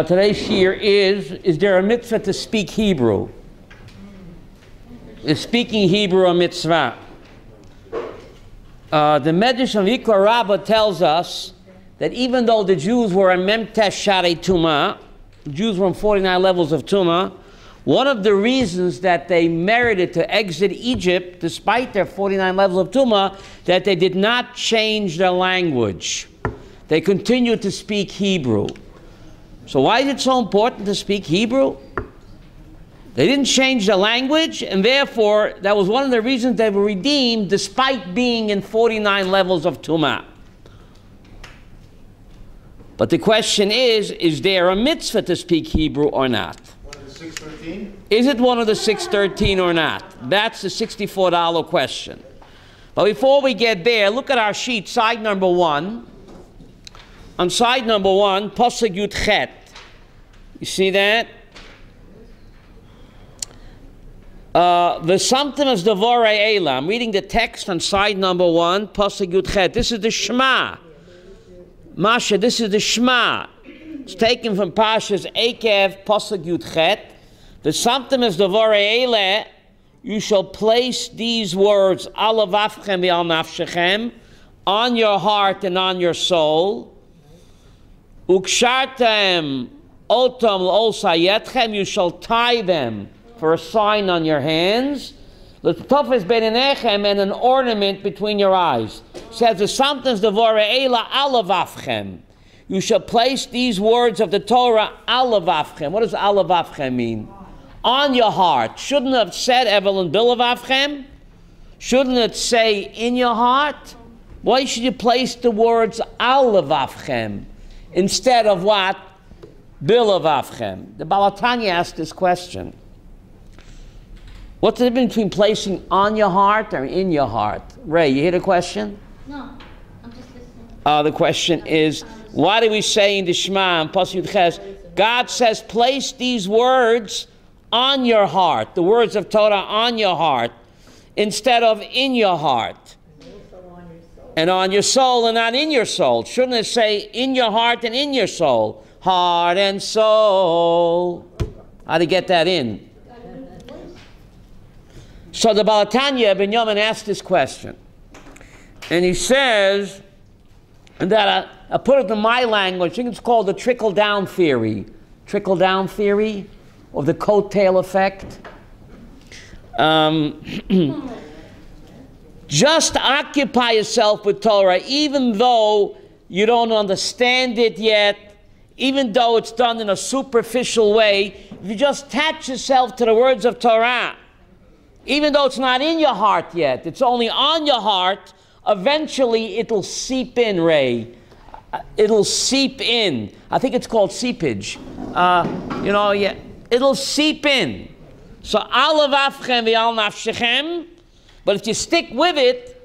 Today's shir is there a mitzvah to speak Hebrew? Is speaking Hebrew a mitzvah? The Medrash of Ikra Rabbah tells us that even though the Jews were a memtesh sharei tumah, Jews were on 49 levels of tumah, one of the reasons that they merited to exit Egypt, despite their 49 levels of tumah, that they did not change their language. They continued to speak Hebrew. So why is it so important to speak Hebrew? They didn't change the language, and therefore that was one of the reasons they were redeemed despite being in 49 levels of tumah. But the question is there a mitzvah to speak Hebrew or not? One of the 613? Is it one of the 613 or not? That's the $64 question. But before we get there, look at our sheet, side number 1. On side number 1, Pasuk Yud Chet. You see that? V'samtem as devorei Eila. I'm reading the text on side number 1, Pasuk Yud Chet. This is the Shema. Masha, this is the Shema. It's taken from Pasha's Ekev, Pasuk Yud Chet. V'samtem as devorei Eila. You shall place these words, Ala vavchem v'al nafshechem, on your heart and on your soul. Ukshartem otam l'osayetchem, you shall tie them for a sign on your hands. L'tofes beinenechem, and an ornament between your eyes. It says the sentence devorei Eila alavavchem. You shall place these words of the Torah alavavchem. What does alavavchem mean? On your heart. Shouldn't have said Evelyn bilavavchem? Shouldn't it say in your heart? Why should you place the words alavavchem instead of what? Bilavavchem. The Baal HaTanya asked this question. What's the difference between placing on your heart or in your heart? Ray, you hear the question? No, I'm just listening. The question is, why do we say in the Shema and Pasuk Yud Ches, God says, place these words on your heart, the words of Torah on your heart, instead of in your heart? And on your soul and not in your soul. Shouldn't it say in your heart and in your soul? Heart and soul. How to get that in? So the Baal HaTanya, Ben Yamin, asked this question. And he says, and that I put it in my language, I think it's called the trickle-down theory. Trickle-down theory, or the coattail effect. Just occupy yourself with Torah, even though you don't understand it yet, even though it's done in a superficial way. If you just attach yourself to the words of Torah, even though it's not in your heart yet, it's only on your heart, eventually it'll seep in, Ray. It'll seep in. I think it's called seepage. Yeah, it'll seep in. So, alavavchem v'al nafshechem. But if you stick with it,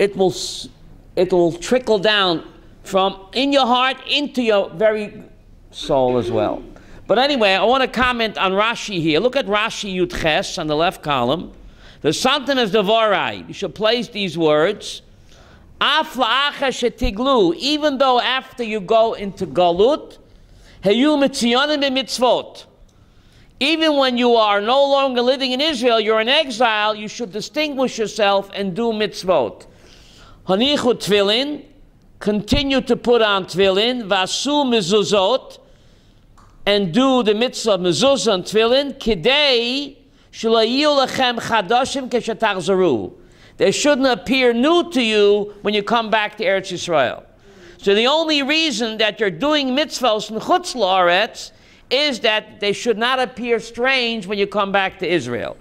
it will trickle down from in your heart into your very soul as well. But anyway, I want to comment on Rashi here. Look at Rashi Yud Ches on the left column. The something is devorai. You should place these words. Af la'acha shetiglu. Even though after you go into galut, heyu mitziyonim b'mitzvot. Even when you are no longer living in Israel, you're in exile, you should distinguish yourself and do mitzvot. Hanichu tefillin, continue to put on tefillin, vasu mezuzot, and do the mitzvah of mezuzah and tefillin, kidei shelo lechem chadashim keshetachzaru. They shouldn't appear new to you when you come back to Eretz Yisrael. So the only reason that you're doing mitzvahs in Chutz La'aretz is that they should not appear strange when you come back to Israel.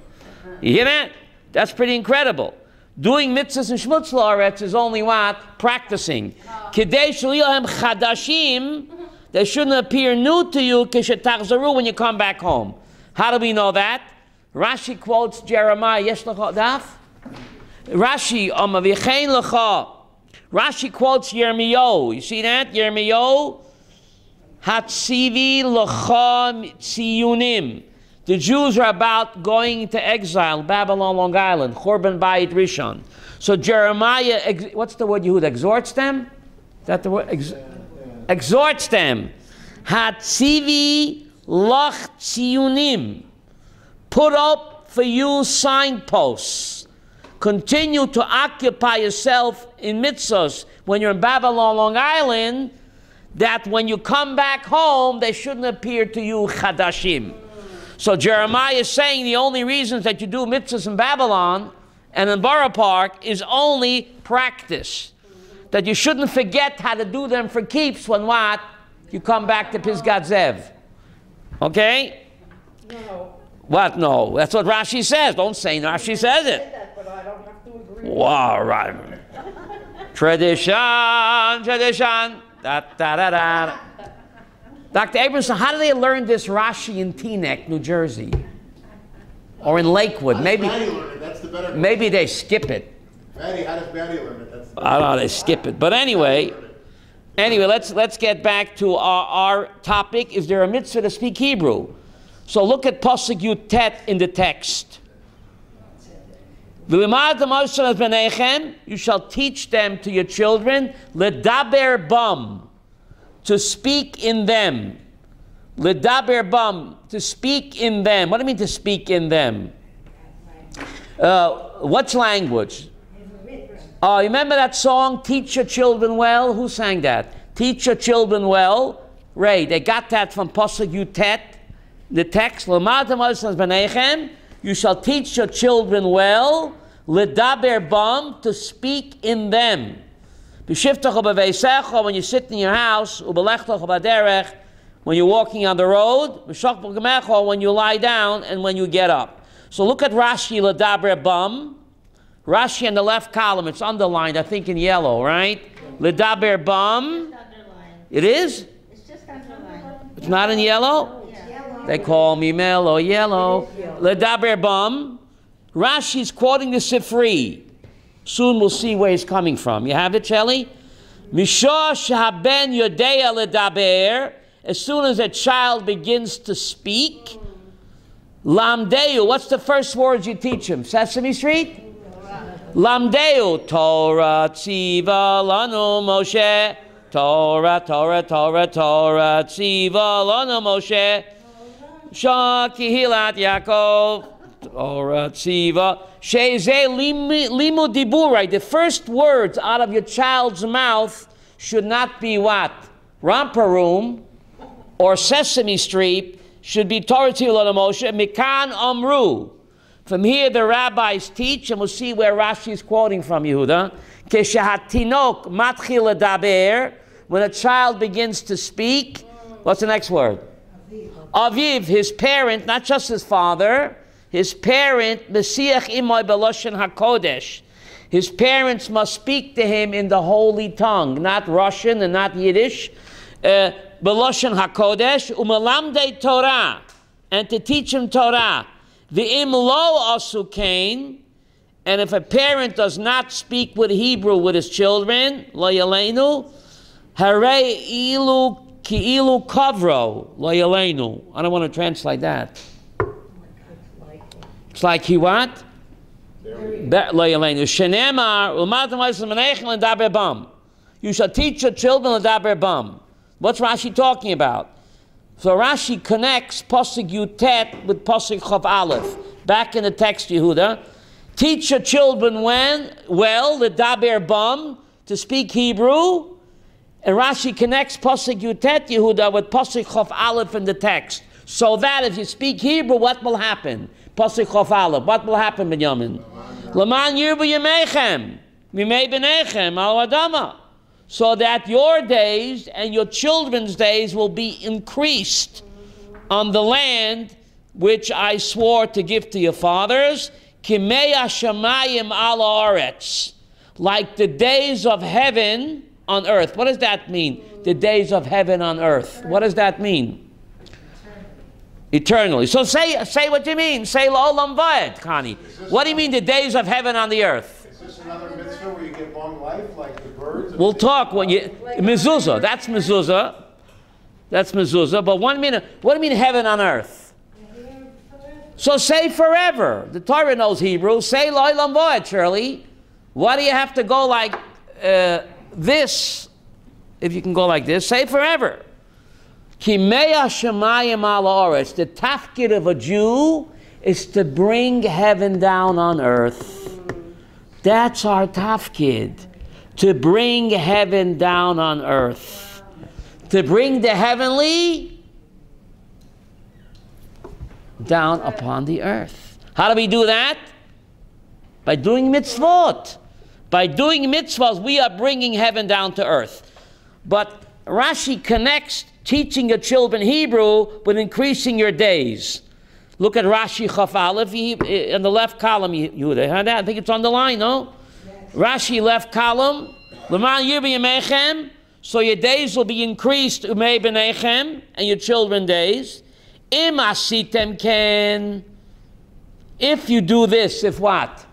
You hear that? That's pretty incredible. Doing mitzvahs in Shmutz La'aretz is only what? Practicing. Kidei shelo chadashim, they shouldn't appear new to you keshetachzaru when you come back home. How do we know that? Rashi quotes Jeremiah. Yesh lecha daf? Rashi, v'chein lecha. Rashi quotes Yirmiyahu. You see that? Yirmiyahu. Hatzivi lecha tziyunim. The Jews are about going to exile, Babylon, Long Island, Chorban Bayit Rishon. So Jeremiah, what's the word Yehud? Exhorts them? Is that the word? Exhorts them. Hatzivi lach tziyunim. Put up for you signposts. Continue to occupy yourself in mitzvahs when you're in Babylon, Long Island, that when you come back home, they shouldn't appear to you chadashim. So Jeremiah is saying the only reasons that you do mitzvahs in Babylon and in Borough Park is only practice. That you shouldn't forget how to do them for keeps when what? You come back to Pisgat Zev. Okay? No. What? No. That's what Rashi says. Don't say Rashi says it. That, but I don't have to agree. Wow, right. Tradition. Da, da, da, da. Dr. Abramson, how do they learn this Rashi in Teaneck, New Jersey? Or in Lakewood? Maybe, that's the better maybe they skip it. Maddie, how does Maddie learn it? I don't know, they skip it. But anyway, let's get back to our topic. Is there a mitzvah to speak Hebrew? So look at Pasuk Yud Tet in the text. You shall teach them to your children, ledaber bam, to speak in them. Ledaber bam, to speak in them. What do you mean to speak in them? What language? Remember that song, Teach Your Children Well? Who sang that? Teach Your Children Well. Ray, they got that from Pasuk Yud Tet, the text. You shall teach your children well, ledaber bam, to speak in them. When you sit in your house, when you're walking on the road, when you lie down, and when you get up. So look at Rashi, ledaber bam. Rashi in the left column, it's underlined, I think in yellow, right? Ledaber bam. It is? It's just underlined. It's not in yellow? They call me mellow yellow. Ledaber bam. Rashi's quoting the Sifri. Soon we'll see where he's coming from. You have it, Shelley? Mishah shaben yodea ledaber. As soon as a child begins to speak, lamdeu. What's the first words you teach him? Sesame Street? Lamdeu. Torah tziva lanu Moshe. Torah, Torah, Torah, Torah tziva lanu Moshe. Shah Kihilat Yaakov, Torah Tziva, Sheze Limu Diburai. The first words out of your child's mouth should not be what? Romper Room or Sesame Street, should be Torah Tziva Moshe, Mikan Amru. From here the rabbis teach, and we'll see where Rashi is quoting from, Yehuda. Keshahatinok Matchil Daber, when a child begins to speak, what's the next word? Aviv, his parent, not just his father, his parent, Mesiach imoy beloshen hakodesh. His parents must speak to him in the holy tongue, not Russian and not Yiddish. Beloshen hakodesh, umelamdei Torah, and to teach him Torah. V'im lo asukein, and if a parent does not speak with Hebrew with his children, lo yaleinu, harei ilu Ki'ilu kavro lo yaleinu. I don't want to translate that. It's like he what? Lo yaleinu. Shenemar umatam le'samenechem ledaber bam. You shall teach your children ledaber bam. What's Rashi talking about? So Rashi connects Pasuk Yud Tet with Pasuk Chav Aleph. Back in the text, Yehuda. Teach your children when? Well, ledaber bam, to speak Hebrew. And Rashi connects Pasuk Yud Tet Yehuda with Pasuk Chof Aleph in the text. So that if you speak Hebrew, what will happen? Pasuk Chof Aleph. What will happen, Binyamin? Laman yirbu yemechem, mimei b'nechem al adama. So that your days and your children's days will be increased on the land which I swore to give to your fathers. Kimei hashamayim al haaretz. Like the days of heaven on earth. What does that mean? The days of heaven on earth. What does that mean? Eternally. So say what you mean. Say la'olam va'ed, Connie. What do you mean the days of heaven on the earth? Is this another mitzvah where you get long life like the birds? We'll talk when you... Mezuzah. That's mezuzah. That's mezuzah. But what do you mean heaven on earth? So say forever. The Torah knows Hebrew. Say la'olam va'ed, Shirley. Why do you have to go like... this, if you can go like this, say forever. Ki mea shemayim al haaretz. The tafkid of a Jew is to bring heaven down on earth. That's our tafkid. To bring heaven down on earth. To bring the heavenly down upon the earth. How do we do that? By doing mitzvot. By doing mitzvahs, we are bringing heaven down to earth. But Rashi connects teaching your children Hebrew with increasing your days. Look at Rashi Chaf Aleph in the left column. Yehuda, I think it's on the line, no? Yes. Rashi left column. L'man yirbi yemechem, so your days will be increased, umei b'nechem, and your children's days. Im asitem ken. If you do this, if what?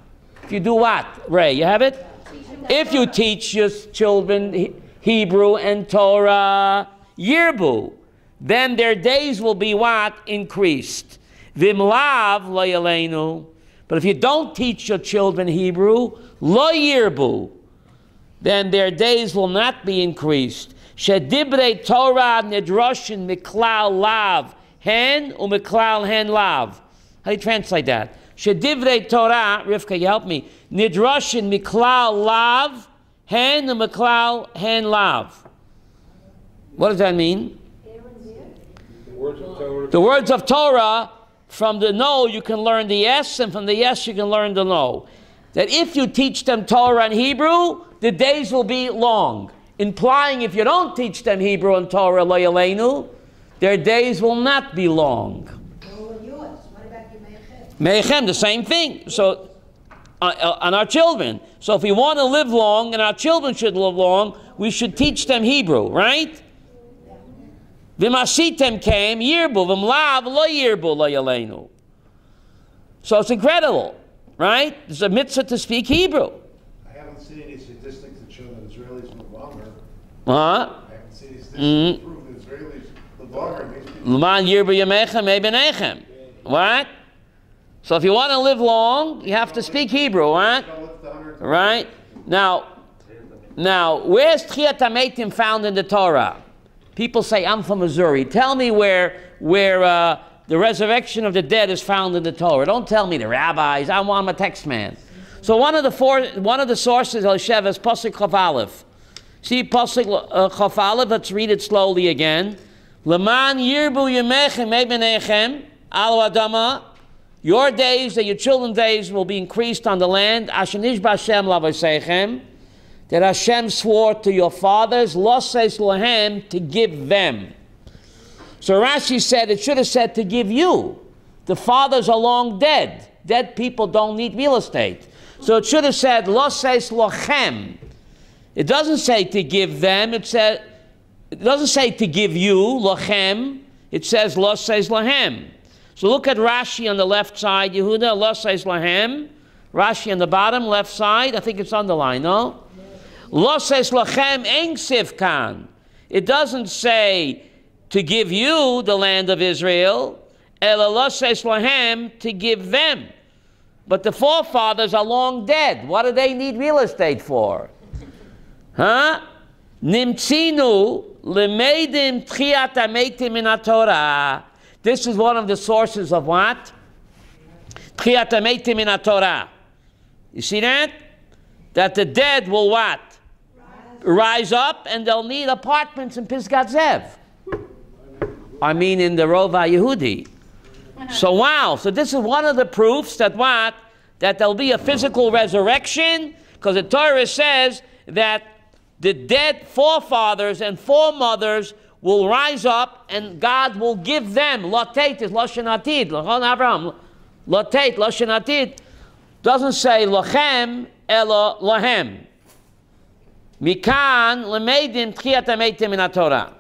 If you do what? Ray, you have it? If you teach your children Hebrew and Torah, yirbu, then their days will be what? Increased. Vimlav lo yaleinu. But if you don't teach your children Hebrew, lo yirbu, then their days will not be increased. Shedibrei Torah nidroshin miklal lav hen umiklal hen lav. How do you translate that? Shedivrei Torah, Rivka, you help me. Nidrashin miklal lav, hen umiklal hen lav. What does that mean? The words of Torah, from the no you can learn the yes, and from the yes you can learn the no. That if you teach them Torah and Hebrew, the days will be long. Implying if you don't teach them Hebrew and Torah, lo yaleinu, their days will not be long. Meichem, the same thing. So, on our children. So if we want to live long, and our children should live long, we should teach them Hebrew, right? V'masitem came, yirbu, v'mlav, lo yirbu, lo yaleinu. So it's incredible, right? There's a mitzvah to speak Hebrew. I haven't seen any statistics that show that Israelis live longer. Huh? I haven't seen any statistics that prove that Israelis live longer. L'man yirbu yemechem me'benechem. What? So if you want to live long, you have to speak Hebrew, right? Right? Now, where's Tchiyat HaMeitim found in the Torah? People say, I'm from Missouri. Tell me where the resurrection of the dead is found in the Torah. Don't tell me the rabbis. I'm a text man. So one of the sources, Elshev, is Pasuk Chaf Aleph. See Pasuk Chaf Aleph? Let's read it slowly again. L'man yirbu yemechem me'benechem al adama. Your days and your children's days will be increased on the land. Ashenish b'Hashem l'avosechem, that Hashem swore to your fathers, lo says lahem, to give them. So Rashi said it should have said to give you. The fathers are long dead. Dead people don't need real estate. So it should have said lo says lachem. It doesn't say to give them. It doesn't say to give you lachem. It says lo says lahem. So look at Rashi on the left side, Yehuda, Allah says lahem. Rashi on the bottom, left side, I think it's underlined, no? Allah says lachem ein sivkan. It doesn't say to give you the land of Israel. Allah says lahem, to give them. But the forefathers are long dead. What do they need real estate for? Huh? Nimtzinu lemeidim tchiyat hameitim min haTorah. This is one of the sources of what? Tchiyat hameitim in Torah. You see that? That the dead will what? Rise up, and they'll need apartments in Pisgat Zev. I mean in the Rova Yehudi. So wow, so this is one of the proofs that what? That there'll be a physical resurrection, because the Torah says that the dead forefathers and foremothers will rise up, and God will give them. Latet is Lashon Atid. Lachon Abraham. Latet, Lashon Atid. Doesn't say lachem, ela lahem. Mikan lemeidim tchiyat hameitim min haTorah.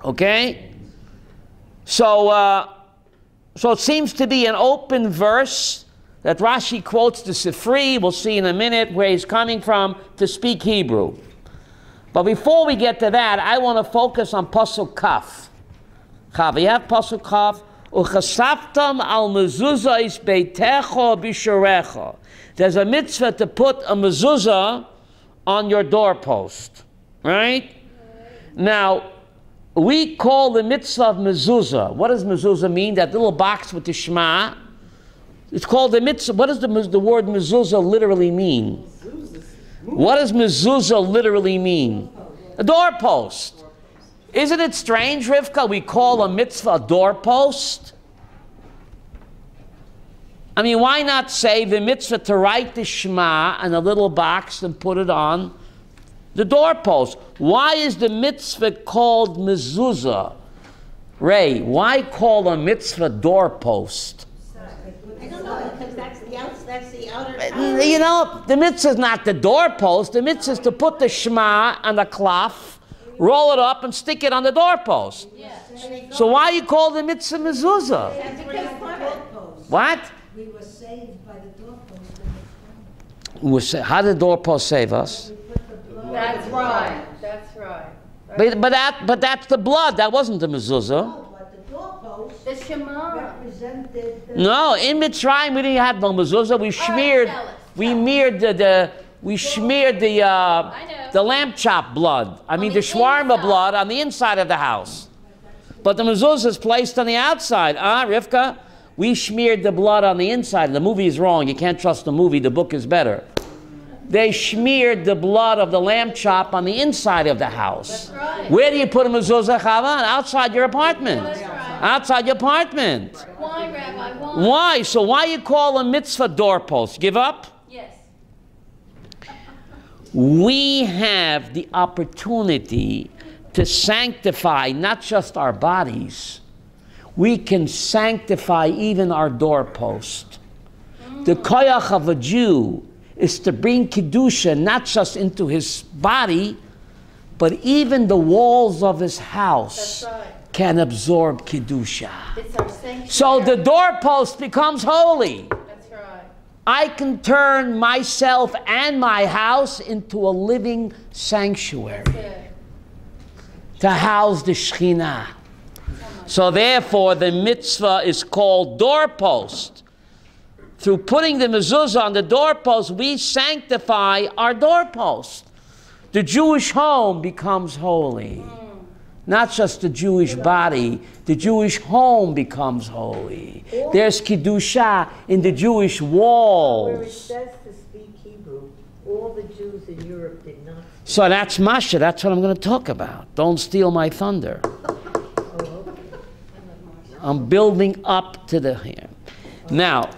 Okay? So it seems to be an open verse that Rashi quotes the Sifri. We'll see in a minute where he's coming from to speak Hebrew. But before we get to that, I want to focus on Pasuk Kaf. We have Pasuk Kaf. Uchasaftam al mezuzah beitecho bisharecha. There's a mitzvah to put a mezuzah on your doorpost, right? Now, we call the mitzvah of mezuzah. What does mezuzah mean? That little box with the Shema. It's called the mitzvah. What does the word mezuzah literally mean? What does mezuzah literally mean? A doorpost. Isn't it strange, Rivka? We call a mitzvah a doorpost. I mean, why not say the mitzvah to write the Shema in a little box and put it on the doorpost? Why is the mitzvah called mezuzah? Ray, why call a mitzvah doorpost? I don't know, because that's the outer. You know, the mitzvah is not the doorpost. The mitzvah is to put the Shema on the cloth, roll it up, and stick it on the doorpost. Yeah. So why you call the mitzvah mezuzah? That's because doorpost. What? We were saved by the doorpost. How did the doorpost save us? That's right. That's right. But that's the blood. That wasn't the mezuzah. No, but the doorpost The Shema. represented the... No, in Mitzrayim we didn't have no mezuzah. We smeared, tell us, we mirrored the lamb chop blood. I mean the shawarma blood on the inside of the house. But the mezuzah is placed on the outside. Rivka? We smeared the blood on the inside. The movie is wrong. You can't trust the movie. The book is better. They smeared the blood of the lamb chop on the inside of the house. That's right. Where do you put a mezuzah, Chava? Outside your apartment. That's right. Outside your apartment. Why, Rabbi? Why? Why? So why you call a mitzvah doorpost? Give up? Yes. We have the opportunity to sanctify not just our bodies. We can sanctify even our doorpost. The koyach of a Jew is to bring Kedusha not just into his body, but even the walls of his house That's right. can absorb Kedusha. It's our sanctuary. So the doorpost becomes holy. That's right. I can turn myself and my house into a living sanctuary Good. to house the Shekhinah. So therefore, the mitzvah is called doorpost. Through putting the mezuzah on the doorpost, we sanctify our doorpost. The Jewish home becomes holy. Not just the Jewish body, the Jewish home becomes holy. There's Kedusha in the Jewish Where it walls. says to speak Hebrew, all the Jews in Europe did not. So that's Masha, that's what I'm going to talk about. Don't steal my thunder. I'm building up to the here. Now,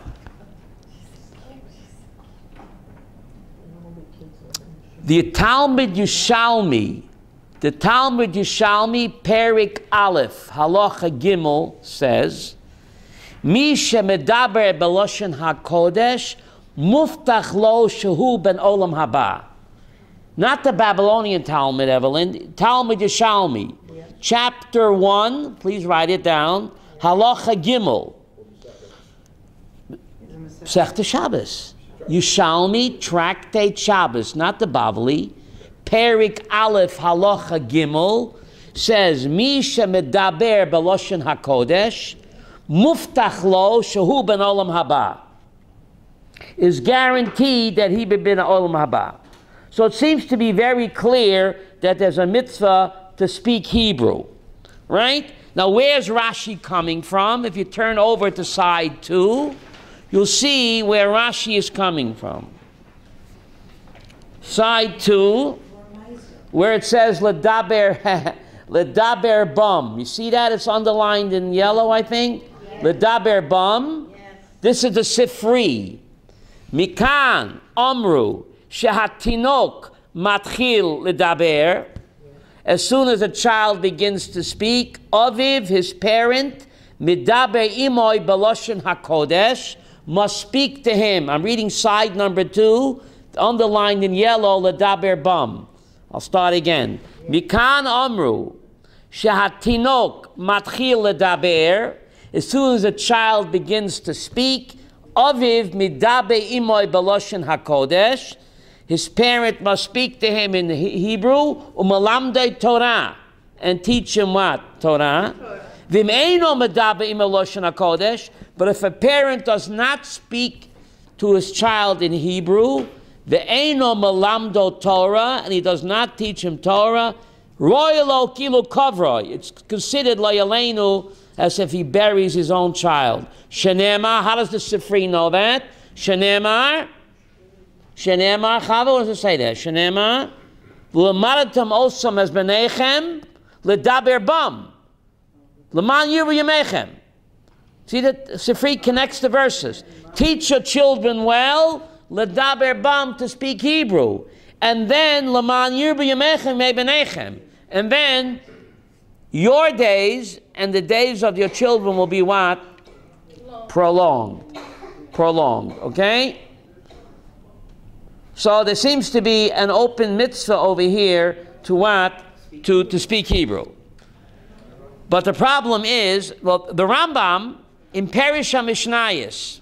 the Talmud Yushalmi, Perik Aleph, Halacha Gimel says, Mi shemedaber beloshen hakodesh, muftach lo shehu ben olam haba. Not the Babylonian Talmud, Evelyn. Talmud Yushalmi, chapter 1. Please write it down. Halacha Gimel, Sechta Shabbos. Yushalmi, Tractate Shabbos, not the Bavli. Perik Aleph Halacha Gimel says, Mi shemedaber beloshen hakodesh, muftach lo shehu ben olam haba. Is guaranteed that he be ben olam haba. So it seems to be very clear that there's a mitzvah to speak Hebrew, right? Now, where's Rashi coming from? If you turn over to side 2, you'll see where Rashi is coming from. Side 2, where it says ledaber, ledaber bum. You see that? It's underlined in yellow, I think. Yes. Ledaber bum. Yes. This is the Sifri. Mikan Amru shehatinok matchil ledaber. As soon as a child begins to speak, Aviv, his parent, midaber imoy beloshen hakodesh, must speak to him. I'm reading side number 2, underlined in yellow, ledaber bum. I'll start again. Mikan amru, shehatinok matchil ledaber. As soon as a child begins to speak, Aviv midaber imoy beloshen hakodesh. His parent must speak to him in Hebrew, umalamdei Torah, and teach him what? Torah. V'meino medaber imo loshen hakodesh. But if a parent does not speak to his child in Hebrew, v'eino malamdo Torah, and he does not teach him Torah, Royalo kilo kavra. It's considered layalenu, as if he buries his own child. Shenema, how does the Sifri know that? Shenema, Chava, what does it say there? Shenema, v'lemadatam osam as benechem, ledaber bam. Leman yiru yemechem. See that Sifri connects the verses. Teach your children well, ledaber bam, to speak Hebrew. And then, leman yiru yemechem me benechem. And then, your days and the days of your children will be what? Prolonged. Prolonged, okay? So there seems to be an open mitzvah over here to what? To speak Hebrew. But the problem is, well, the Rambam in Perish HaMishnayos,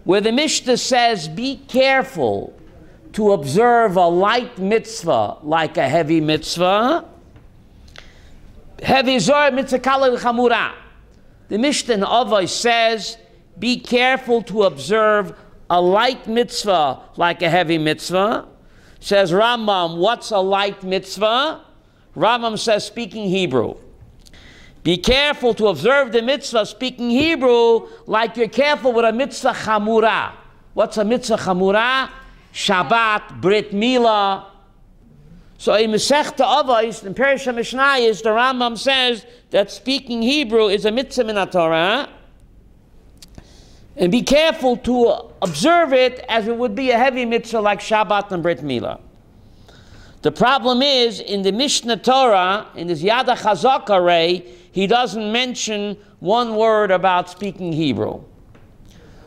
where the Mishnah says, be careful to observe a light mitzvah like a heavy mitzvah. Heavy zor mitzvah kala chamura. The Mishnah in Avos says, be careful to observe a light mitzvah like a heavy mitzvah. Says Rambam, what's a light mitzvah? Rambam says, speaking Hebrew. Be careful to observe the mitzvah speaking Hebrew like you're careful with a mitzvah chamura. What's a mitzvah chamura? Shabbat, Brit Milah. So in Masechta Avos, in Perish HaMishnayos, the Rambam says that speaking Hebrew is a mitzvah min HaTorah. And be careful to observe it as it would be a heavy mitzvah like Shabbat and Brit Milah. The problem is, in the Mishnah Torah, in this Yada Chazak array, he doesn't mention one word about speaking Hebrew.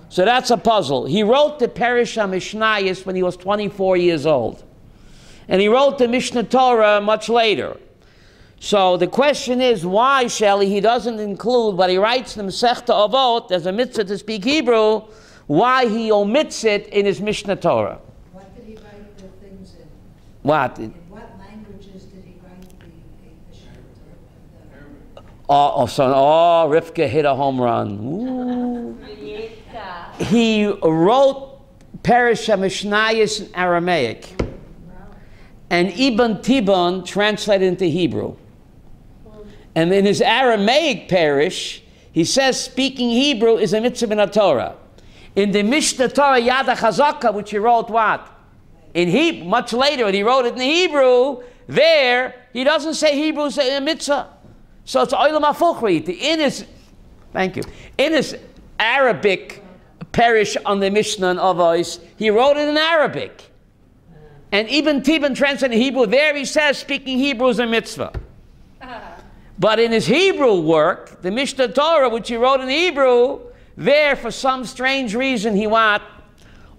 So that's a puzzle. He wrote the Perish HaMishnayos when he was 24 years old. And he wrote the Mishnah Torah much later. So the question is, why, Shelley, he doesn't include what he writes in the Masechta Avot, there's a mitzvah to speak Hebrew, why he omits it in his Mishnah Torah. What did he write the things in? What? In what languages did he write the Mishnah Torah? Rivka hit a home run. Ooh. He wrote Perish HaMishnayos in Aramaic. And Ibn Tibon translated into Hebrew. And in his Aramaic parish, he says speaking Hebrew is a mitzvah min HaTorah. In the Mishnah Torah Yada Chazaka, which he wrote what? In Hebrew, much later, and he wrote it in Hebrew, there, he doesn't say Hebrew is a mitzvah. So it's Olam HaFuchri. In his Arabic parish on the Mishnah and Avos, he wrote it in Arabic. And Ibn Tibon translated in Hebrew, there he says speaking Hebrew is a mitzvah. But in his Hebrew work, the Mishnah Torah, which he wrote in Hebrew, there for some strange reason he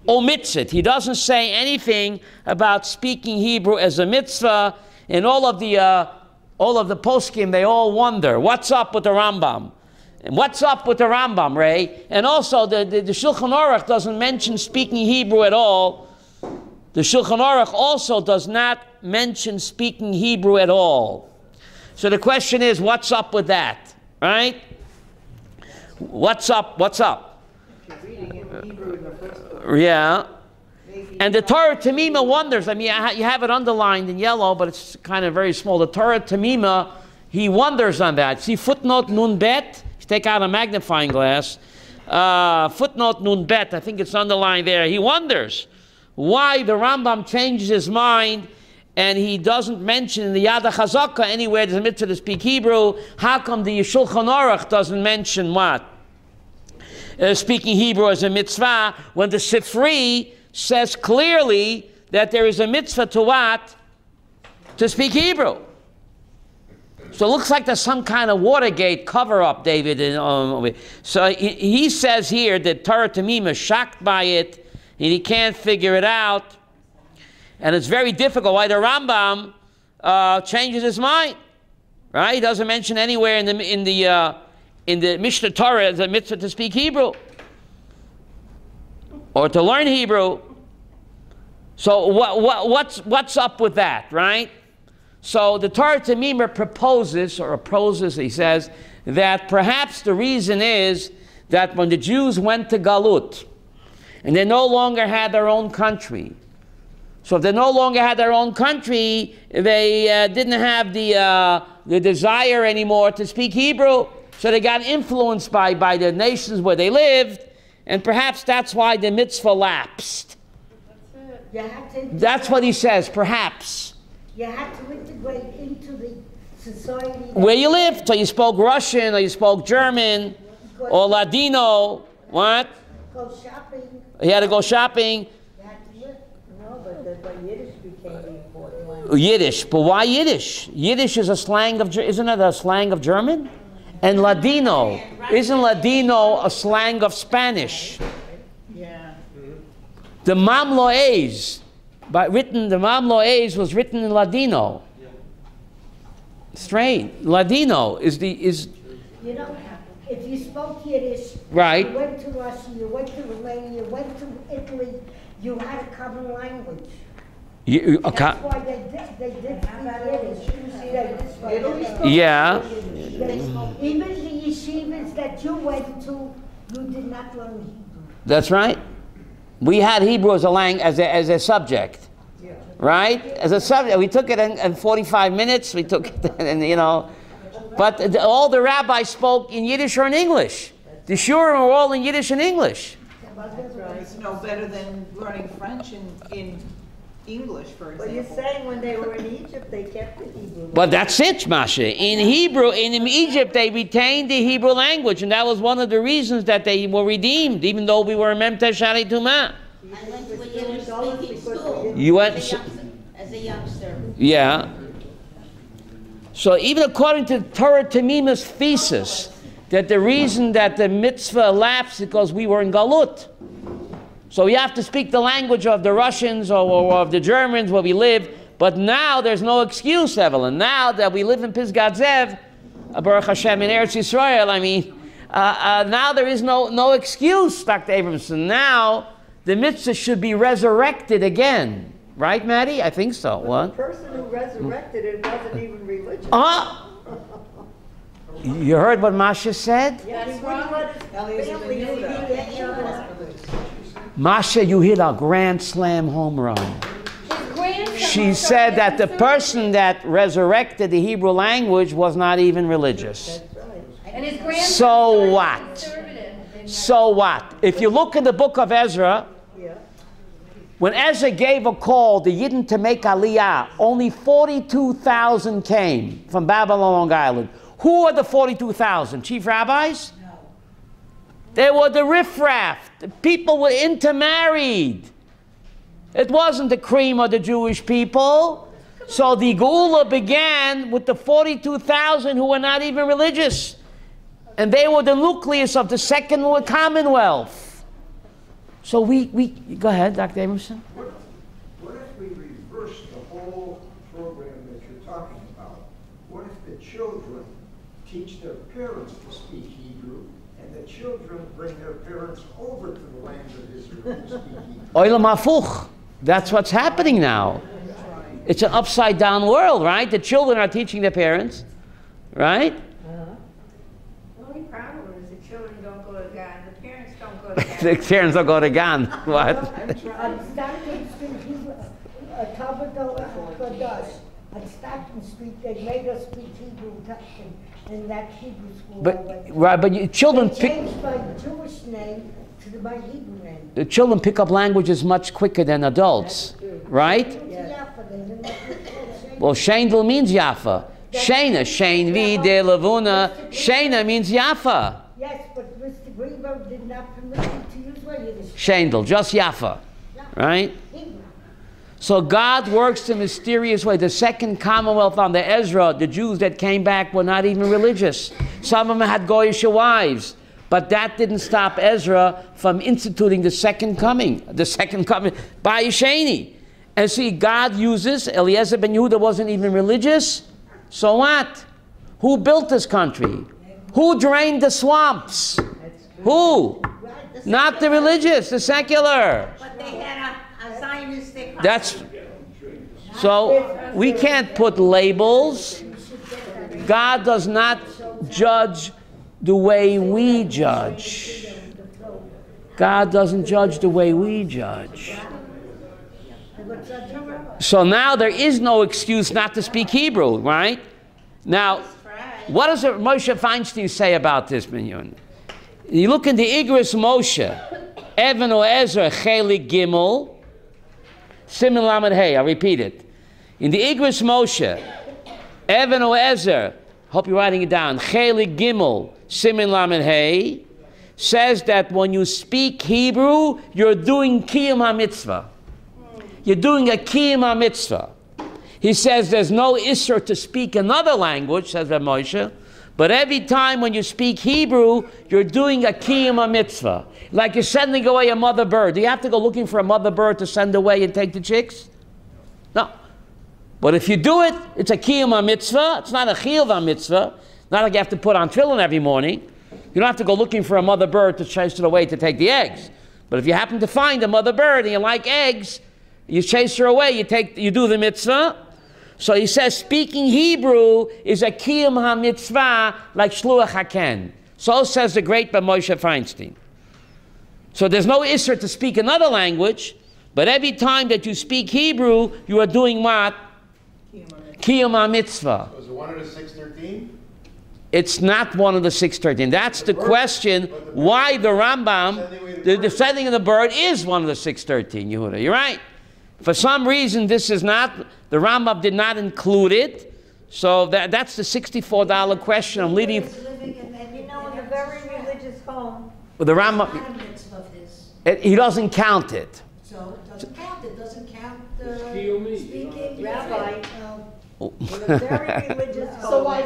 omits it. He doesn't say anything about speaking Hebrew as a mitzvah. And all of the poskim, they all wonder, what's up with the Rambam? And what's up with the Rambam, Ray? And also the Shulchan Aruch doesn't mention speaking Hebrew at all. The Shulchan Aruch also does not mention speaking Hebrew at all. So the question is, what's up with that, right? What's up? What's up? If you're reading it in Hebrew in the first place. Yeah. And the Torah Tamima wonders. I mean, you have it underlined in yellow, but it's kind of very small. The Torah Tamima, he wonders on that. See footnote Nun Bet? Take out a magnifying glass. Footnote Nun Bet, I think it's underlined there. He wonders why the Rambam changes his mind and he doesn't mention in the Yada Chazaka anywhere there's a mitzvah to speak Hebrew. How come the Shulchan Aruch doesn't mention what? Speaking Hebrew as a mitzvah, when the Sifri says clearly that there is a mitzvah to what? To speak Hebrew. So it looks like there's some kind of Watergate cover-up, David. So he says here that Torah Tamim is shocked by it, and he can't figure it out. And it's very difficult why the Rambam changes his mind. Right? He doesn't mention anywhere in the Mishnah Torah as a mitzvah to speak Hebrew or to learn Hebrew. So what's up with that, right? So the Torah Tamimah proposes, he says, that perhaps the reason is that when the Jews went to Galut and they no longer had their own country, So if they no longer had their own country, they didn't have the desire anymore to speak Hebrew. So they got influenced by the nations where they lived, and perhaps that's why the mitzvah lapsed. That's what he says, perhaps. You had to integrate into the society. Where you lived, so you spoke Russian, or you spoke German, or Ladino. What? Go shopping. You had to go shopping. You had to live. No, but Yiddish became the important language. Yiddish, but why Yiddish? Yiddish is a slang of, isn't it a slang of German? And Ladino, isn't Ladino a slang of Spanish? Yeah. The Mamloes, the Mamloes was written in Ladino. Straight, Ladino is You know, if you spoke Yiddish, right. you went to Russia, you went to Romania, you went to Italy, you had a common language. That's why they did speak Yiddish. Yeah. Even the yeshivas that you went to, you did not learn Hebrew. That's right. We had Hebrew as a subject. Right? As a subject. We took it in 45 minutes. We took it, and but all the rabbis spoke in Yiddish or in English. The shurim were all in Yiddish and English. It's no better than learning French in English, for example. But you're saying when they were in Egypt, they kept the Hebrew. But that's it, Masha. In Hebrew, in Egypt, they retained the Hebrew language, and that was one of the reasons that they were redeemed, even though we were a Mem Teshari Tumah. I went to a Yiddish-speaking school You went as a youngster. Yeah. So even according to Torah Temima's thesis, that the reason that the mitzvah lapsed is because we were in Galut. So you have to speak the language of the Russians or of the Germans where we live. But now there's no excuse, Evelyn. Now that we live in Pisgat Zev, Baruch Hashem, in Eretz Yisrael, now there is no excuse, Dr. Abramson. Now the mitzvah should be resurrected again. Right, Maddie? I think so. What? The person who resurrected it wasn't even religious. You heard what Masha said? That's right. Masha, you hit a grand slam home run. She said that the person that resurrected the Hebrew language was not even religious. And his grandson So what? conservative. So what? If you look in the book of Ezra, when Ezra gave a call to Yidden to make Aliyah, only 42,000 came from Babylon, Long Island. Who are the 42,000? Chief rabbis? No. They were the riffraff. The people were intermarried. It wasn't the cream of the Jewish people. So the Geula began with the 42,000 who were not even religious. And they were the nucleus of the Second Commonwealth. So we go ahead, Dr. Abramson. What if we reverse the whole program that you're talking about? What if the children teach their parents to speak Hebrew, and the children bring their parents over to the land of Israel to speak Hebrew? Olam hafuch. That's what's happening now. It's an upside down world, right? The children are teaching their parents, right? The only problem is the children don't go to God, the parents don't go to God. The parents don't go to Gan. What? On Stockton Street, on Stockton Street, they made us speak Hebrew in that Hebrew school. But children They pick. changed my Jewish name to my Hebrew name. The children pick up languages much quicker than adults, right? Well, Shendel means Yafa. Shena, Shein Vi De Lavuna. Shena means Yafa. Yes, but Mr. Greenberg did not permit me to use Yiddish. Shendel, just Yafa, right? So God works in a mysterious way. The Second Commonwealth under Ezra, the Jews that came back were not even religious. Some of them had Goyish wives. But that didn't stop Ezra from instituting the second coming by Yesheni. And see, God uses, Eliezer ben Yehuda wasn't even religious. So what? Who built this country? Who drained the swamps? Who? Not the religious, the secular. But they had a Zionistic. So we can't put labels. God does not judge the way we judge. God doesn't judge the way we judge. So now there is no excuse not to speak Hebrew, right? Now, what does Moshe Feinstein say about this, Minyan? You look in the Igros Moshe, Even o Ezra Chelik Gimel, Siman Lamed Hey. I'll repeat it. In the Igros Moshe, Even o Ezra, hope you're writing it down, Chelik Gimel, Siman Lamed Hey, says that when you speak Hebrew, you're doing Kiyum HaMitzvah. You're doing a Kiyum HaMitzvah. He says there's no Isser to speak another language, says Rabbi Moshe, but every time when you speak Hebrew, you're doing a Kiyum HaMitzvah. Like you're sending away a mother bird. Do you have to go looking for a mother bird to send away and take the chicks? No. But if you do it, it's a Kiyum HaMitzvah. It's not a Chiyuv HaMitzvah. Not like you have to put on tefillin every morning. You don't have to go looking for a mother bird to chase it away to take the eggs. But if you happen to find a mother bird and you like eggs, you chase her away, you do the mitzvah. So he says speaking Hebrew is a Kiyum HaMitzvah like Shluach HaKen. So says the great Moshe Feinstein. So there's no Isser to speak another language, but every time that you speak Hebrew, you are doing what? Kiyum HaMitzvah. So is it one of the 613? It's not one of the 613. That's the question why the Rambam, the descending of the bird is one of the 613, Yehuda. You're right. For some reason, this is not, the Rambam did not include it. So that's the $64 question. I'm leaving. Living in a very religious home. The Rambam, he doesn't count it. So it doesn't count. It doesn't count speaking. Rabbi. In a very religious home. So I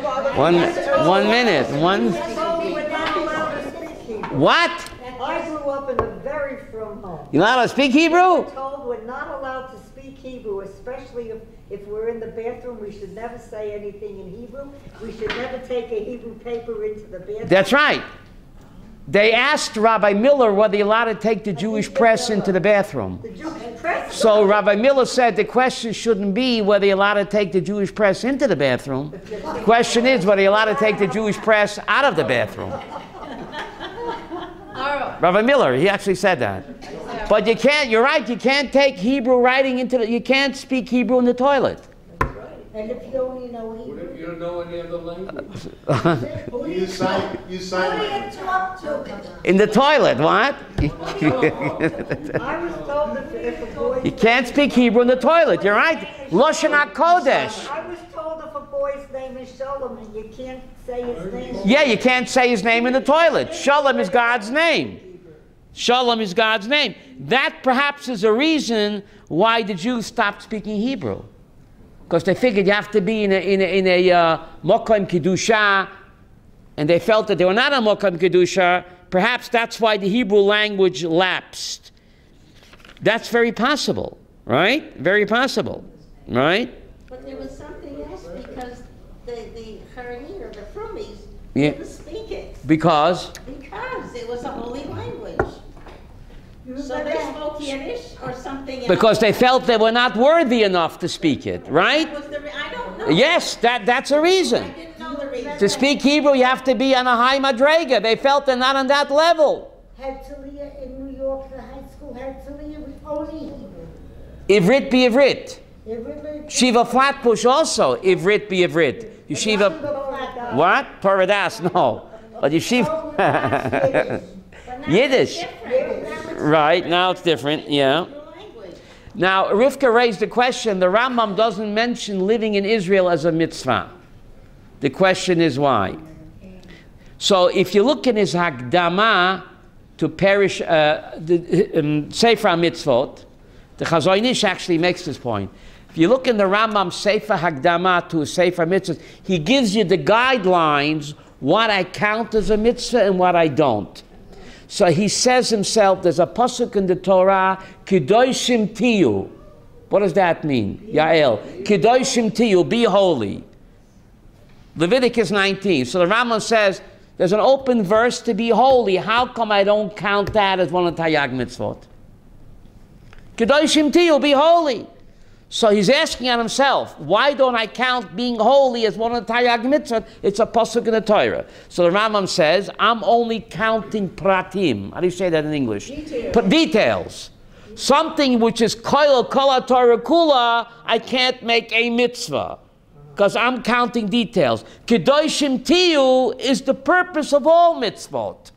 One minute. What? I grew up in a very frum home. You're not allowed to speak Hebrew? We're told we're not allowed to speak Hebrew, especially if we're in the bathroom. We should never say anything in Hebrew. We should never take a Hebrew paper into the bathroom. That's right. They asked Rabbi Miller whether you're allowed to take the Jewish press into the bathroom. The Jewish press? So Rabbi Miller said the question shouldn't be whether you're allowed to take the Jewish press into the bathroom. The question is whether you're allowed to take the Jewish press out of the bathroom. Rabbi Miller, he actually said that. But you can't, you're right, you can't take Hebrew writing into the, you can't speak Hebrew in the toilet. And if you only know Hebrew. What if you don't know any other language? Who You sign Who do you talk to? In the toilet, what? I was told that if a boy... You can't speak Hebrew in the toilet, you're right. Lashon HaKodesh. I was told if a boy's name is Shalom, and you can't say his name. Yeah, you can't say his name in the toilet. Shalom is God's name. Shalom is God's name. That perhaps is a reason why the Jews stopped speaking Hebrew. Because they figured you have to be in a Mokom Kedusha, and they felt that they were not a Mokom Kedusha. Perhaps that's why the Hebrew language lapsed. That's very possible, right? Very possible, right? But there was something else because the Haredim or the Frumis Yeah. didn't speak it. Because? Because it was a holy language. So they spoke Yiddish or something else. Because they felt they were not worthy enough to speak it, right? I don't know. Yes, that's a reason. I didn't know the reason. To speak Hebrew, you have to be on a high madrega. They felt they're not on that level. Herzliya in New York, the high school Herzliya was only Hebrew. Ivrit be Ivrit. Everybody- Shiva Flatbush also, Ivrit be Ivrit. Yeshiva, what? Torah no. But Yeshiva, Yiddish. Right, now it's different, yeah. Now, Rivka raised the question, the Rambam doesn't mention living in Israel as a mitzvah. The question is why? So if you look in his Hakdama to Perish, the Sefer HaMitzvot, the Chazon Ish actually makes this point. If you look in the Rambam Sefer Hakdama to Sefer HaMitzvot, he gives you the guidelines, what I count as a mitzvah and what I don't. So he says himself, there's a pasuk in the Torah, Kedoshim Tiyu. What does that mean? Yael. Kedoshim Tiyu, be holy. Leviticus 19. So the Rambam says, there's an open verse to be holy. How come I don't count that as one of the Taryag mitzvot? Kedoshim Tiyu, be holy. So he's asking on himself, why don't I count being holy as one of the Taryag mitzvot? It's a pasuk in the Torah. So the Rambam says, I'm only counting pratim. How do you say that in English? Details. Details. something which is koil kol Torah kula, I can't make a mitzvah because I'm counting details. Kedoshim tiyu is the purpose of all mitzvot.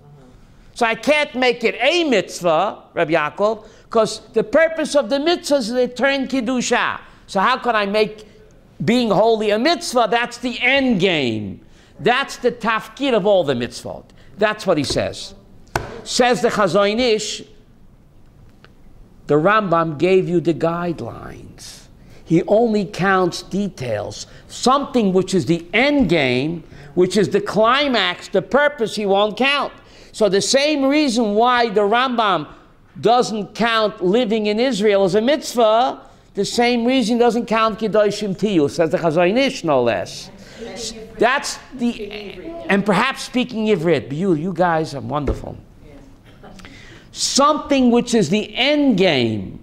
So I can't make it a mitzvah, Rabbi Yaakov, because the purpose of the mitzvah is to turn kedusha. So how can I make being holy a mitzvah? That's the end game. That's the tafkid of all the mitzvot. That's what he says. Says the Chazon Ish, the Rambam gave you the guidelines. He only counts details. Something which is the end game, which is the climax, the purpose, he won't count. So the same reason why the Rambam doesn't count living in Israel as a mitzvah, the same reason he doesn't count Kedoshim Tiyu, says the Chazon Ish, no less. That's the, and perhaps speaking Ivrit, but you guys are wonderful. Something which is the end game,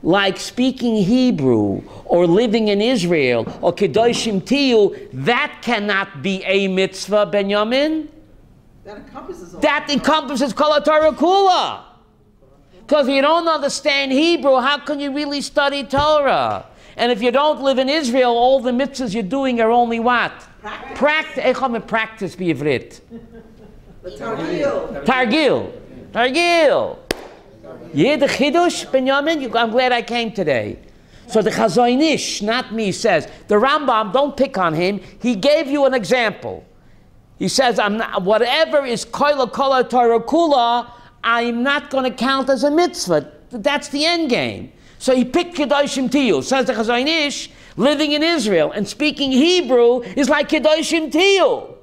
like speaking Hebrew or living in Israel or Kedoshim Tiyu, that cannot be a mitzvah, Benjamin. That encompasses all. That encompasses Kol HaTorah Kula. Because if you don't understand Hebrew, how can you really study Torah? And if you don't live in Israel, all the mitzvahs you're doing are only what? Practice b'Ivrit. Targil. Yeah, the Chidush, Benjamin, I'm glad I came today. So the Chazon Ish, not me, says, the Rambam, don't pick on him, he gave you an example. He says, whatever is koila kola Torah kula, I'm not going to count as a mitzvah. That's the end game. So he picked Kedoshim Tiyu. Says the Chazon Ish, living in Israel and speaking Hebrew is like Kedoshim Tiyu.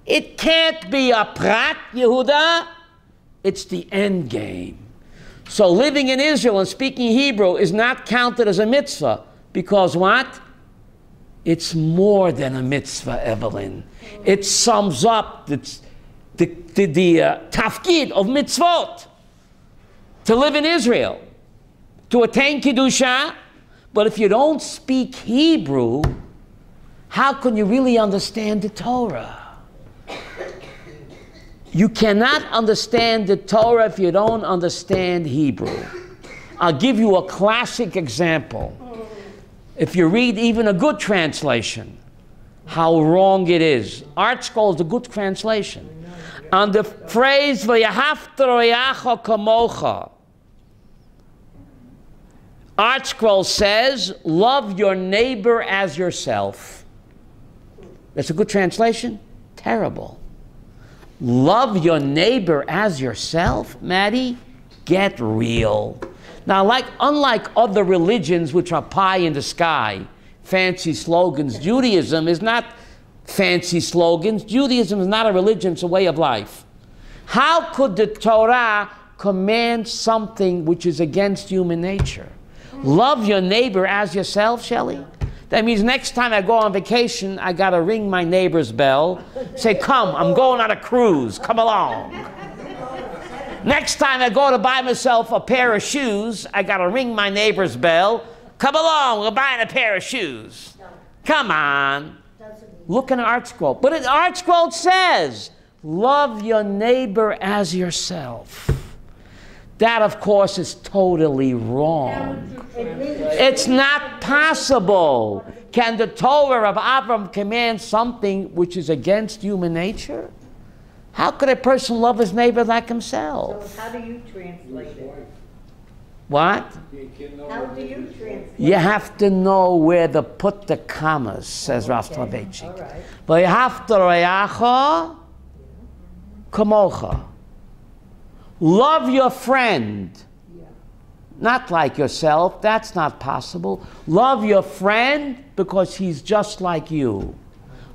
It can't be a prat, Yehuda. It's the end game. So living in Israel and speaking Hebrew is not counted as a mitzvah. Because what? It's more than a mitzvah, Evelyn. It sums up the tafkid of mitzvot. To live in Israel. To attain Kedusha. But if you don't speak Hebrew, how can you really understand the Torah? You cannot understand the Torah if you don't understand Hebrew. I'll give you a classic example. If you read even a good translation, how wrong it is. Art Scroll is a good translation. On the phrase, V'yahavta ro'yacha kamocha, Art Scroll says, love your neighbor as yourself. That's a good translation? Terrible. Love your neighbor as yourself? Maddie, get real. Now, unlike other religions which are pie in the sky, fancy slogans, Judaism is not fancy slogans. Judaism is not a religion, it's a way of life. How could the Torah command something which is against human nature? Love your neighbor as yourself, Shelley? That means next time I go on vacation, I got to ring my neighbor's bell. Say, come, I'm going on a cruise. Come along. Next time I go to buy myself a pair of shoes, I got to ring my neighbor's bell. Come along, we're buying a pair of shoes. Come on. Look in Art Scroll. But in Art Scroll says, love your neighbor as yourself. That, of course, is totally wrong. It's not possible. Can the Torah of Abraham command something which is against human nature? How could a person love his neighbor like himself? So how do you translate it? What? How do you translate it? You have to know where to put the commas, says Rav Soloveitchik. But you have to ro'yacha kamocha. Love your friend. Not like yourself. That's not possible. Love your friend because he's just like you.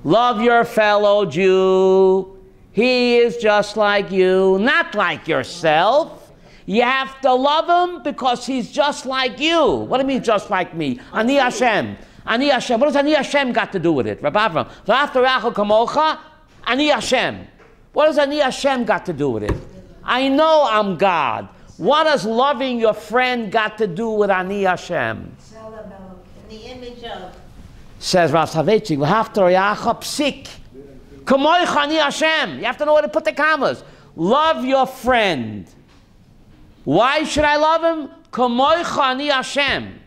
Love your fellow Jew. He is just like you. Not like yourself. You have to love him because he's just like you. What do you mean just like me? Ani Hashem. Ani Hashem. What does Ani Hashem got to do with it? Rabbi Avram. V'after kamocha. Ani Hashem. What does Ani Hashem got to do with it? I know I'm God. What does loving your friend got to do with Ani Hashem? In the image of. Says Rav Soloveitchik, L'haftar yacha psik. Kamoich Ani Hashem. You have to know where to put the commas. Love your friend. Why should I love him? Kamoicha ani Hashem.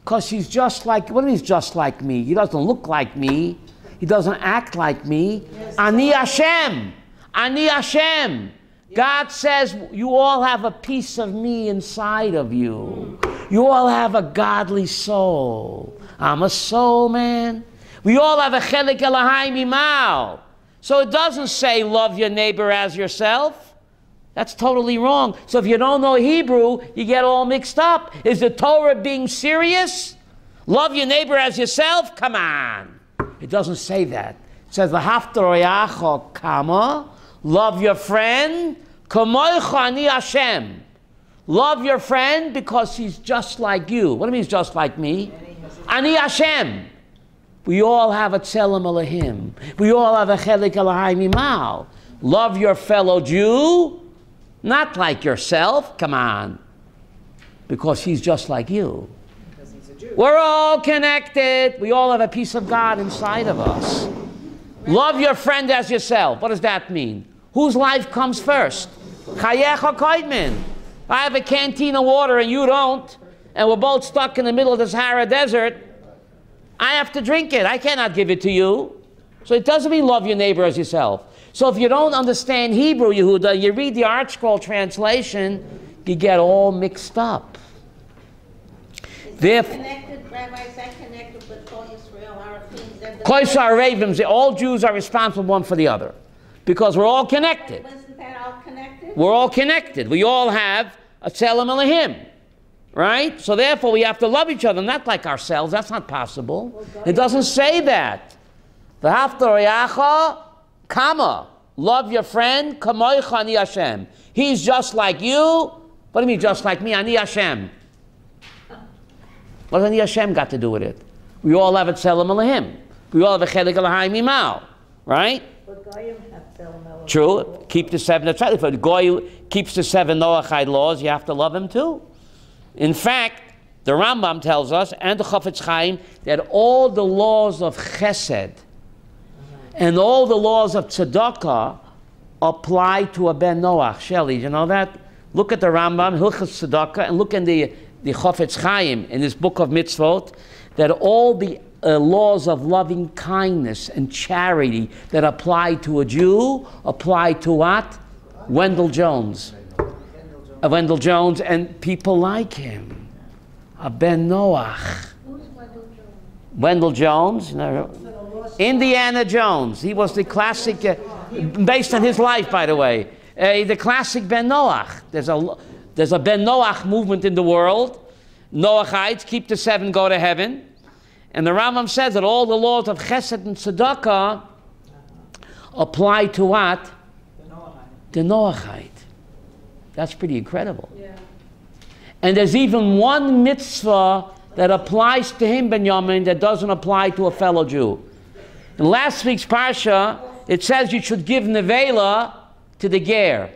Because he's just like, what do you mean he's just like me? He doesn't look like me. He doesn't act like me. Ani Hashem. Ani Hashem. God says you all have a piece of me inside of you. You all have a godly soul. I'm a soul, man. We all have a chelik Elohai mimal. So it doesn't say love your neighbor as yourself. That's totally wrong. So if you don't know Hebrew, you get all mixed up. Is the Torah being serious? Love your neighbor as yourself? Come on. It doesn't say that. It says, V'hafta ro'acha kama, love your friend, kamoicha ani Hashem. Love your friend because he's just like you. What do you mean he's just like me? Ani Hashem. We all have a tzelem Elohim. We all have a chelik Elohai mimal. Love your fellow Jew, not like yourself. Come on. Because he's just like you. Because he's a Jew. We're all connected. We all have a piece of God inside of us. Love your friend as yourself. What does that mean? Whose life comes first? Chayecha koidmin. I have a canteen of water and you don't, and we're both stuck in the middle of the Sahara Desert. I have to drink it. I cannot give it to you. So it doesn't mean love your neighbor as yourself. So if you don't understand Hebrew, Yehuda, you read the Art Scroll translation, you get all mixed up. Is that connected, Rabbi, is that connected with Kol Yisrael, Arafim, Kol Yisrael, Ravens, all Jews are responsible one for the other. Because we're all connected. Isn't that all connected? We're all connected. We all have a tzelem Elohim. Right? So therefore we have to love each other, not like ourselves. That's not possible. It doesn't say that. V'hafta ro'acha kama. Love your friend, kamoicha ani Hashem. He's just like you. What do you mean just like me? Ani Hashem. What does ani Hashem got to do with it? We all have a tzelem Elohim. We all have a chelik Elohai mimal. Right? But Goyim have tzelem Elohim. True. Keep the 7. That's right. If a Goy keeps the 7 Noachide laws, you have to love him too. In fact, the Rambam tells us, and the Chafetz Chaim, that all the laws of Chesed and all the laws of Tzedakah apply to a Ben Noach. Shelley, you know that? Look at the Rambam, Hilchos Tzedakah, and look in the Chafetz Chaim, in his book of Mitzvot, that all the laws of loving kindness and charity that apply to a Jew apply to what? Wendell Jones. Wendell Jones and people like him. Ben Noach. Who's Wendell Jones? Wendell Jones, Indiana Jones. He was the classic, based on his life, by the way. The classic Ben Noach. There's a Ben Noach movement in the world. Noachites, keep the 7, go to heaven. And the Rambam says that all the laws of Chesed and Tzedakah apply to what? The Noachite. That's pretty incredible. Yeah. And there's even one mitzvah that applies to him, Benjamin, that doesn't apply to a fellow Jew. In last week's parsha, it says you should give nevela to the ger.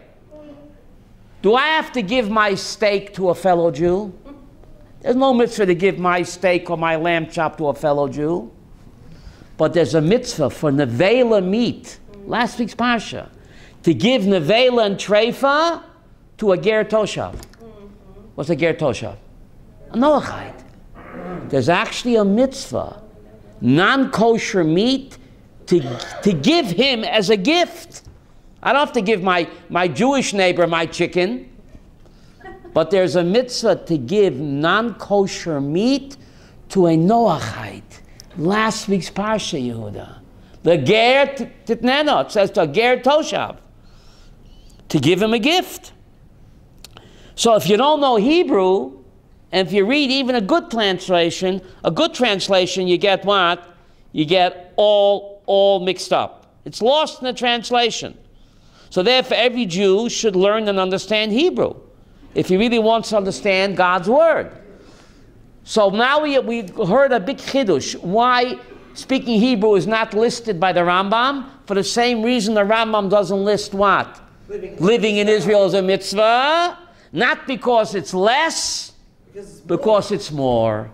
Do I have to give my steak to a fellow Jew? There's no mitzvah to give my steak or my lamb chop to a fellow Jew. But there's a mitzvah for nevela meat. Last week's parsha. To give nevela and treifa to a ger toshav. What's a ger toshav? A Noachite. There's actually a mitzvah, non-kosher meat, to give him as a gift. I don't have to give my Jewish neighbor my chicken, but there's a mitzvah to give non-kosher meat to a Noachite. Last week's parsha, Yehuda. The ger titneno, it says to a ger toshav, to give him a gift. So if you don't know Hebrew, and if you read even a good translation, you get what? You get all mixed up. It's lost in the translation. So therefore, every Jew should learn and understand Hebrew if he really wants to understand God's word. So now we heard a big chiddush. Why speaking Hebrew is not listed by the Rambam? For the same reason the Rambam doesn't list what? Living in Israel is a mitzvah. Not because it's less, because it's more.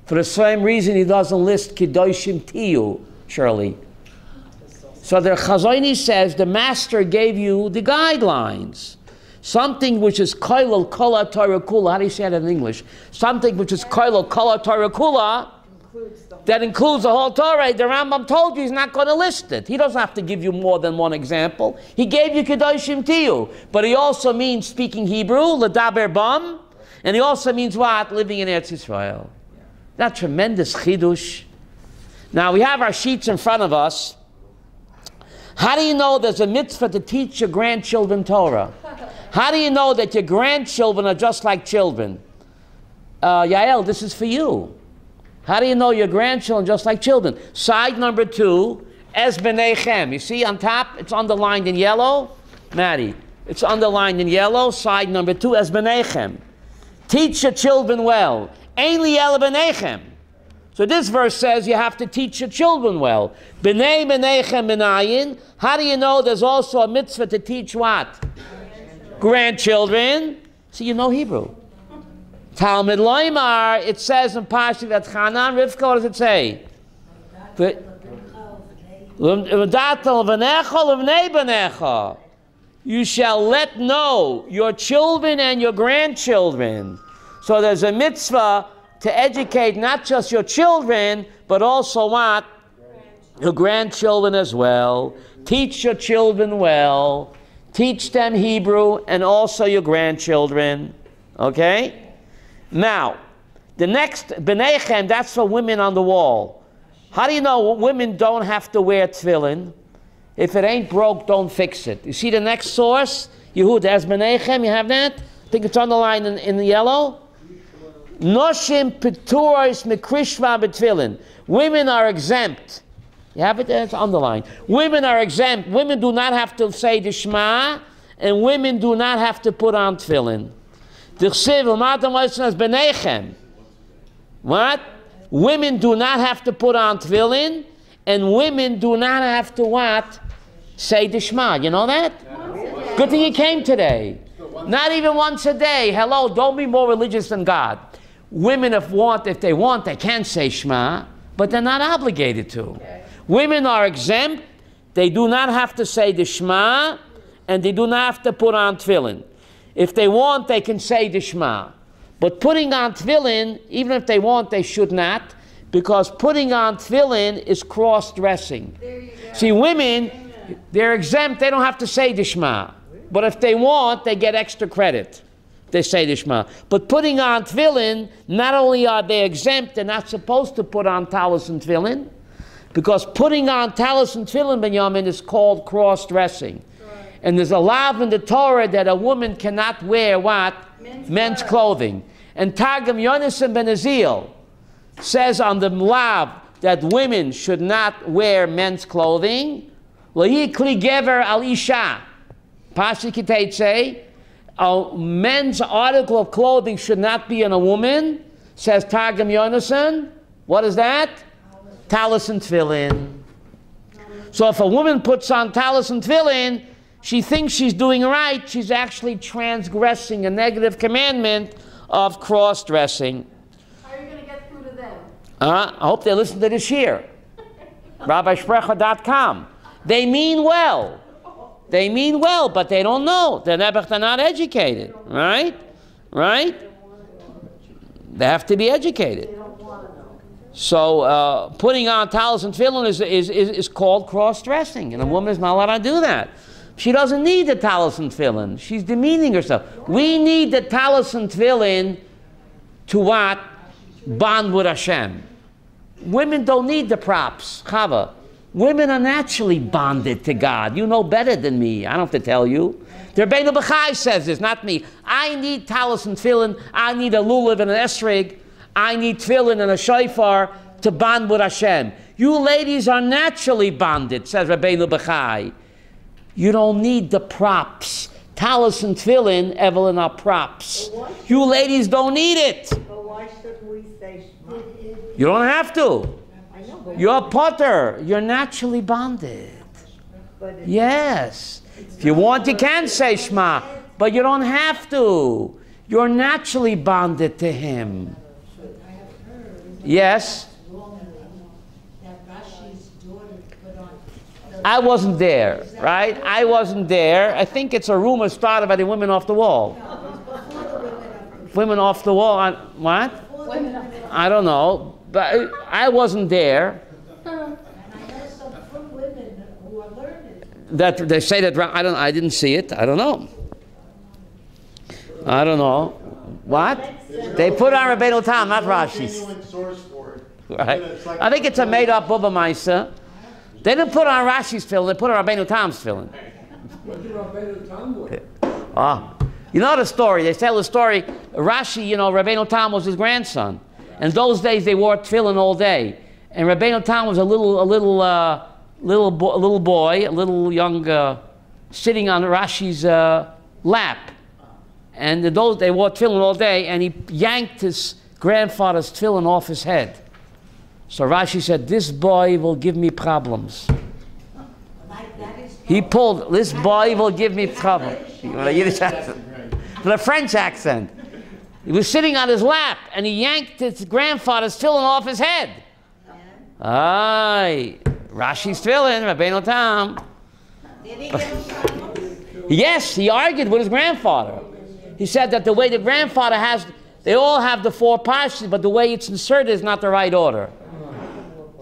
For the same reason he doesn't list Kedoshim Tiyu, Shirley. So the Chazoni says the master gave you the guidelines. Something which is koilol kol Torah kula. How do you say that in English? Something which is koilol kol Torah kula, that includes the whole Torah. The Rambam told you he's not going to list it. He doesn't have to give you more than one example. He gave you kedoshim tiyu, but he also means speaking Hebrew, ledaber bam, and he also means what? Living in Eretz Yisrael. That tremendous chidush. Now we have our sheets in front of us. How do you know there's a mitzvah to teach your grandchildren Torah? How do you know that your grandchildren are just like children? Yael, this is for you. How do you know your grandchildren just like children? Side number 2, es b'neichem. You see on top, it's underlined in yellow. Maddie, it's underlined in yellow. Side number 2, es b'neichem. Teach your children well. Ein li el b'neichem. So this verse says you have to teach your children well. B'nei b'neichem b'nayin. How do you know there's also a mitzvah to teach what? Grandchildren. So you know Hebrew. Talmud Loimar, it says in Parshat that Chanan Rivka, what does it say? You shall let know your children and your grandchildren. So there's a mitzvah to educate not just your children, but also what? Your grandchildren as well. Teach your children well. Teach them Hebrew and also your grandchildren. Okay? Now, the next, B'neichem, that's for women on the wall. How do you know women don't have to wear tefillin? If it ain't broke, don't fix it. You see the next source? Yehud, as B'neichem, you have that? I think it's underlined in the yellow. Noshim Pituros Mikrishva B'tefillin. Women are exempt. You have it there? It's underlined. Women are exempt. Women do not have to say the Shema, and women do not have to put on tefillin. What? Women do not have to put on tefillin, and women do not have to what? Say the Shema. You know that? Good thing you came today. Not even once a day. Hello, don't be more religious than God. Women, if they want, they can say Shema, but they're not obligated to. Women are exempt. They do not have to say the Shema, and they do not have to put on tefillin. If they want, they can say the Shema. But putting on tefillin, even if they want, they should not, because putting on tefillin is cross-dressing. See, women, they're exempt. They don't have to say the Shema. But if they want, they get extra credit. They say the Shema. But putting on tefillin, not only are they exempt, they're not supposed to put on talis and tefillin, because putting on talis and tefillin, Benjamin, is called cross-dressing. And there's a law in the Torah that a woman cannot wear what? Men's clothing. And Targum Yonasan ben Azil says on the law that women should not wear men's clothing. Lahi kli gever al isha. Pashi kitei say, a men's article of clothing should not be on a woman, says Targum Yonasan. What is that? Talis and tefillin. So if a woman puts on talis and tefillin, she thinks she's doing right. She's actually transgressing a negative commandment of cross-dressing. How are you going to get through to them? I hope they listen to this here. RabbiSprecher.com. They mean well. They mean well, but they don't know. They're not educated. Right? Right? They have to be educated. So putting on talis and tefillin is called cross-dressing, and a woman is not allowed to do that. She doesn't need the talis and tefillin. She's demeaning herself. We need the talis and tefillin to what? Bond with Hashem. Women don't need the props. Chava. Women are naturally bonded to God. You know better than me. I don't have to tell you. The Rabbi Bachai says this, not me. I need talis and tefillin. I need a lulav and an esrig. I need tefillin and a shofar to bond with Hashem. You ladies are naturally bonded, says Rabbi Bachai. You don't need the props. Talis and tefillin, Evelyn, are props. You ladies don't need it. But why shouldn't we say Shema? You don't have to. I know, but You're a potter. You're naturally bonded. Yes. If you want, you can say Shema, but you don't have to. You're naturally bonded to Him. I have heard Yes. that Rashi's Rashi's daughter put on. I wasn't there, right? I wasn't there. I think it's a rumor started by the women off the wall. No, it was before the women of Women off the wall. What? I don't know, but I wasn't there. And I know some from women who are learned. That they say that I didn't see it. I don't know. I don't know. What? They put on Rabbeinu Tam, not Rashi's. Genuine source for it. Right. I think it's a made-up Bubba Maisa. They didn't put on Rashi's tefillin. They put on Rabbeinu Tam's tefillin. What did Rabbeinu Tam wear? Ah, you know the story. They tell the story. Rashi, Rabbeinu Tam was his grandson. And those days they wore tefillin all day. And Rabbeinu Tam was a little boy, a little young, sitting on Rashi's lap. And they wore tefillin all day, and he yanked his grandfather's tefillin off his head. So Rashi said, "This boy will give me problems." He pulled, "This boy will give me problems." With a Yiddish accent. With a French accent. He was sitting on his lap, and he yanked his grandfather's tefillin off his head. Aye, Rashi's tefillin, Rabbeinu Tam. Did he give him problems? Yes, he argued with his grandfather. He said that the way the grandfather has, they all have the 4 parshas, but the way it's inserted is not the right order.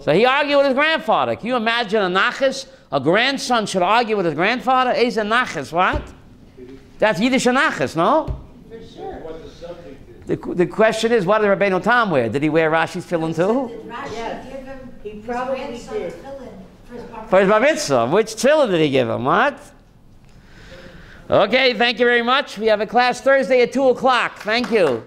So he argued with his grandfather. Can you imagine a nachas? A grandson should argue with his grandfather? He's a nachas, what? That's Yiddish nachas, no? For sure. The question is, what did Rabbeinu Tam wear? Did he wear Rashi's tefillin too? Did Rashi Yes. give him He his probably grandson did. tefillin for his bar For his bar mitzvah. Which tefillin did he give him? What? Okay, thank you very much. We have a class Thursday at 2 o'clock. Thank you.